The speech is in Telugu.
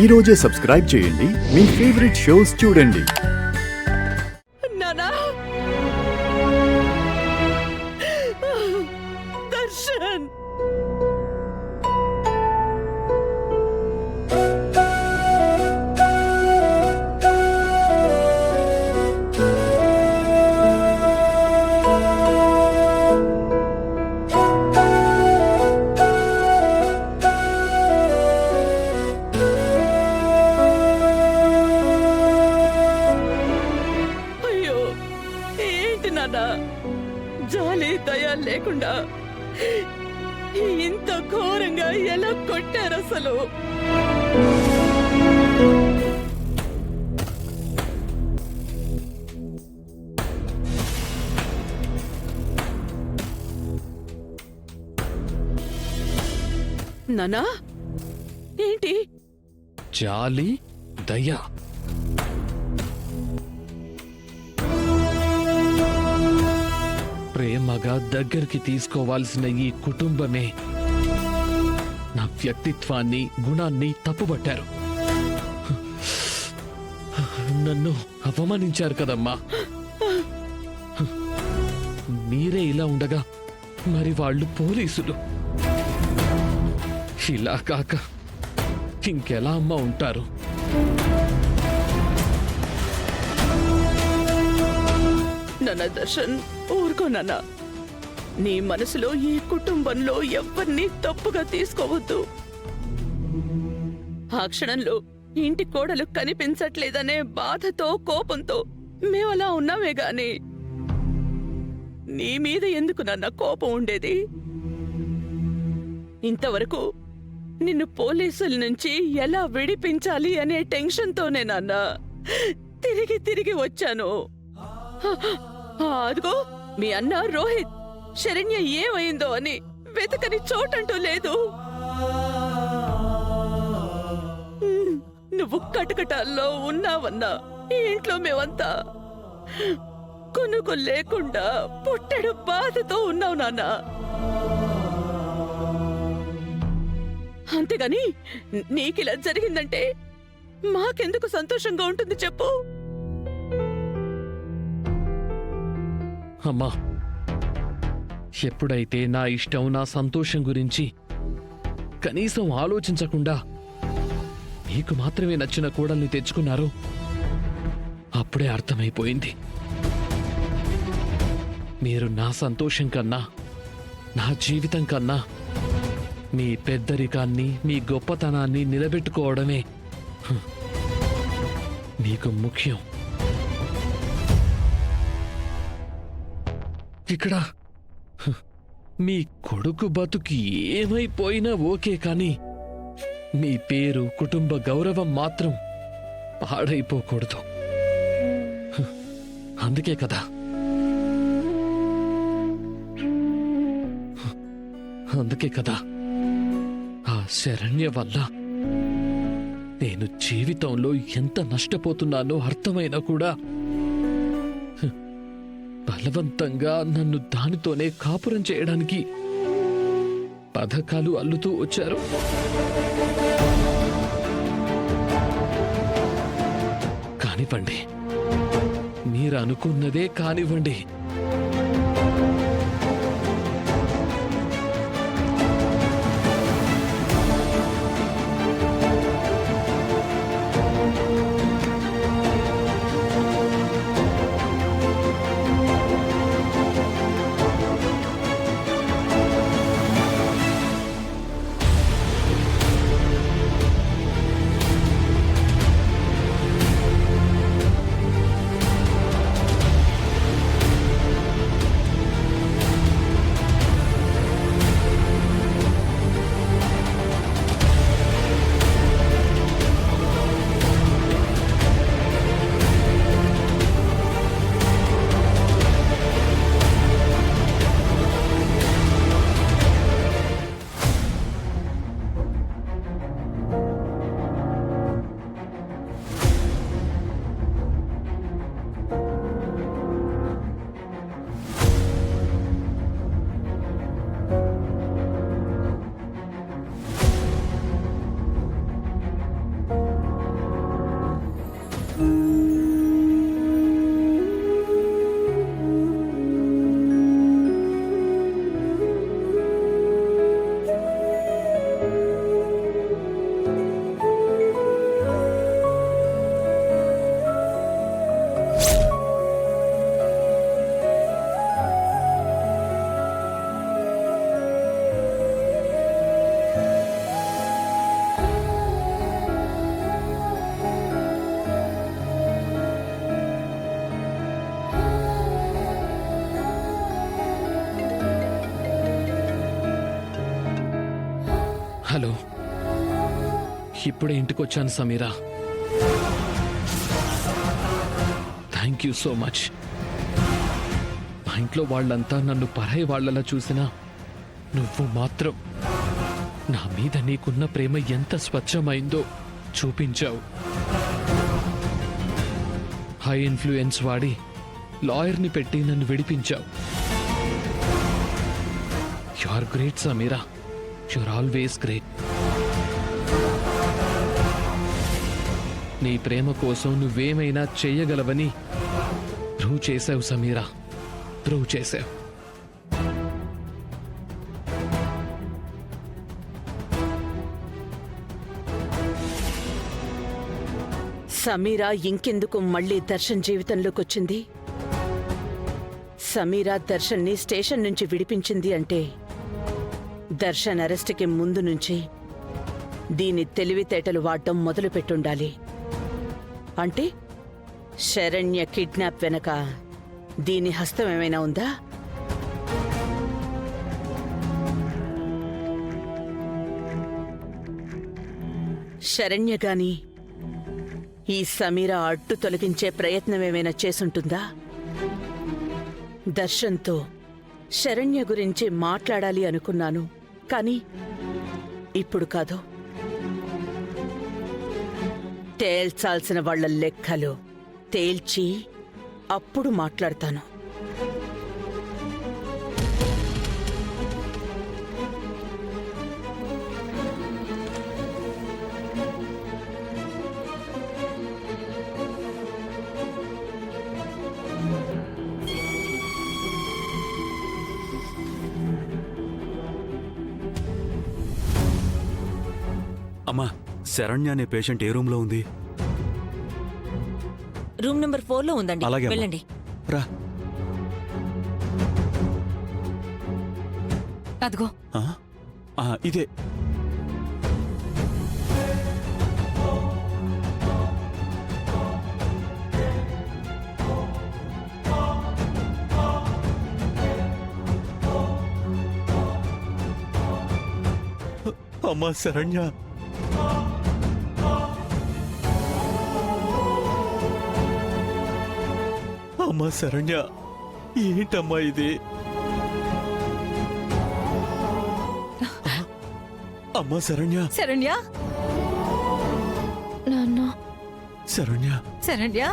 ఈ రోజే సబ్స్క్రైబ్ చేయండి, మీ ఫేవరెట్ షోస్ చూడండి. నానా దర్శన్, అయ్యో ఏంటి నానా జాలి దయ లేకుండా ఇంత ఘోరంగా ఎలా కొట్టారు అసలు? నానా ఏంటి? జాలి దయ ప్రేమగా దగ్గరికి తీసుకోవాల్సిన ఈ కుటుంబమే నా వ్యక్తిత్వాన్ని గుణాన్ని తప్పుబట్టారు. నన్ను అవమానించారు కదమ్మా. మీరే ఇలా ఉండగా మరి వాళ్ళు పోలీసులు. ఇలా కాక ఇంకెలా అమ్మ ఉంటారు? నాన్న దర్శన్, ఊరుకో నాన్న. నీ మనసులో ఈ కుటుంబంలో ఎవరిని తప్పుగా తీసుకోవద్దు. ఆ క్షణంలో ఇంటి కోడలు కనిపించట్లేదనే బాధతో కోపంతో మేమలా ఉన్నామే గాని నీ మీద ఎందుకు నాన్న కోపం ఉండేది? ఇంతవరకు నిన్ను పోలీసుల నుంచి ఎలా విడిపించాలి అనే టెన్షన్తోనే నాన్న తిరిగి తిరిగి వచ్చాను. అదిగో మీ అన్న రోహిత్, శరణ్య ఏమైందో అని వెతకని చోటంటూ లేదు. నువ్వు కటకటాల్లో ఉన్నావన్నా ఈ ఇంట్లో మేమంతా కొనుగోలు లేకుండా పుట్టెడు బాధతో ఉన్నావు నాన్న. అంతేగాని నీకిలా జరిగిందంటే మాకెందుకు సంతోషంగా ఉంటుంది చెప్పు? అమ్మా, ఎప్పుడైతే నా ఇష్టం నా సంతోషం గురించి కనీసం ఆలోచించకుండా మీకు మాత్రమే నచ్చిన కోడల్ని తెచ్చుకున్నారో అప్పుడే అర్థమైపోయింది. మీరు నా సంతోషం కన్నా, నా జీవితం కన్నా మీ పెద్దరికాన్ని, మీ గొప్పతనాన్ని నిలబెట్టుకోవడమే మీకు ముఖ్యం. ఇక్కడ మీ కొడుకు బతుకి ఏమైపోయినా ఓకే, కానీ మీ పేరు, కుటుంబ గౌరవం మాత్రం పాడైపోకూడదు. అందుకే కదా ఆ శరణ్య వల్ల నేను జీవితంలో ఎంత నష్టపోతున్నానో అర్థమైనా కూడా బలవంతంగా నన్ను దానితోనే కాపురం చేయడానికి పథకాలు అల్లుతూ వచ్చారు. కానివ్వండి, మీరు అనుకున్నదే కానివ్వండి. ఇప్పుడే ఇంటికొచ్చాను Samira. Thank you so much. మా ఇంట్లో వాళ్ళంతా నన్ను పరాయి వాళ్ళలా చూసినా నువ్వు మాత్రం నా మీద నీకున్న ప్రేమ ఎంత స్వచ్ఛమైందో చూపించావు. హై ఇన్ఫ్లుయెన్స్ వాడి లాయర్ని పెట్టి నన్ను విడిపించావు. You are great Samira. You are always great. నీ ప్రేమ కోసం నువ్వేమైనా చెయ్యగలవని ప్రూవ్ చేశావు సమీరా. ప్రూవ్ చేశావు. సమీరా ఇంకెందుకు మళ్ళీ దర్శన్ జీవితంలోకి వచ్చింది? సమీరా దర్శన్ని స్టేషన్ నుంచి విడిపించింది అంటే దర్శన్ అరెస్ట్కి ముందు నుంచి దీని తెలివితేటలు వాడటం మొదలుపెట్టుండాలి. అంటే శరణ్య కిడ్నాప్ వెనక దీని హస్తం ఏమైనా ఉందా? శరణ్య గాని ఈ సమీరా అడ్డు తొలగించే ప్రయత్నం ఏమైనా చేసుంటుందా? దర్శన్తో శరణ్య గురించి మాట్లాడాలి అనుకున్నాను, కానీ ఇప్పుడు కాదు. తేల్చాల్సిన వాళ్ళ లెక్కలు తేల్చి అప్పుడు మాట్లాడతాను. అమ్మా, శరణ్య అనే పేషెంట్ ఏ రూమ్ లో ఉంది? రూమ్ నెంబర్ 4 లో ఉందండి. అలాగే అమ్మా. వెళ్ళండి. రా. అదిగో. ఆ? ఆ, ఇదే. అమ్మా శరణ్య, అమ్మా శరణ్య, ఏంటమ్మా ఇది? అమ్మా శరణ్య, శరణ్య. నాన్న శరణ్య, శరణ్య.